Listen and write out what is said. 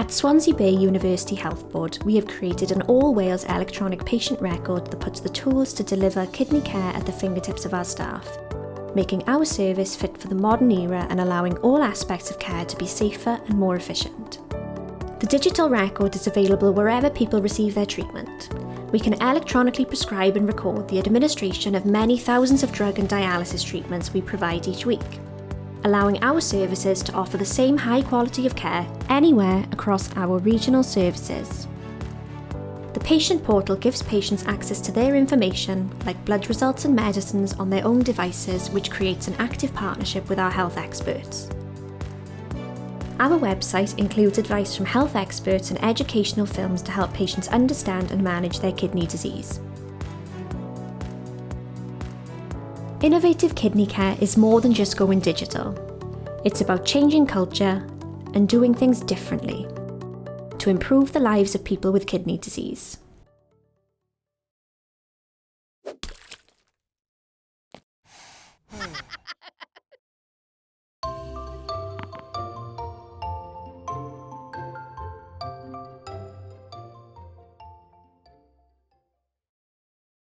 At Swansea Bay University Health Board, we have created an all-Wales electronic patient record that puts the tools to deliver kidney care at the fingertips of our staff, making our service fit for the modern era and allowing all aspects of care to be safer and more efficient. The digital record is available wherever people receive their treatment. We can electronically prescribe and record the administration of many thousands of drug and dialysis treatments we provide each week, allowing our services to offer the same high quality of care anywhere across our regional services. The patient portal gives patients access to their information, like blood results and medicines, on their own devices, which creates an active partnership with our health experts. Our website includes advice from health experts and educational films to help patients understand and manage their kidney disease. Innovative kidney care is more than just going digital. It's about changing culture and doing things differently to improve the lives of people with kidney disease.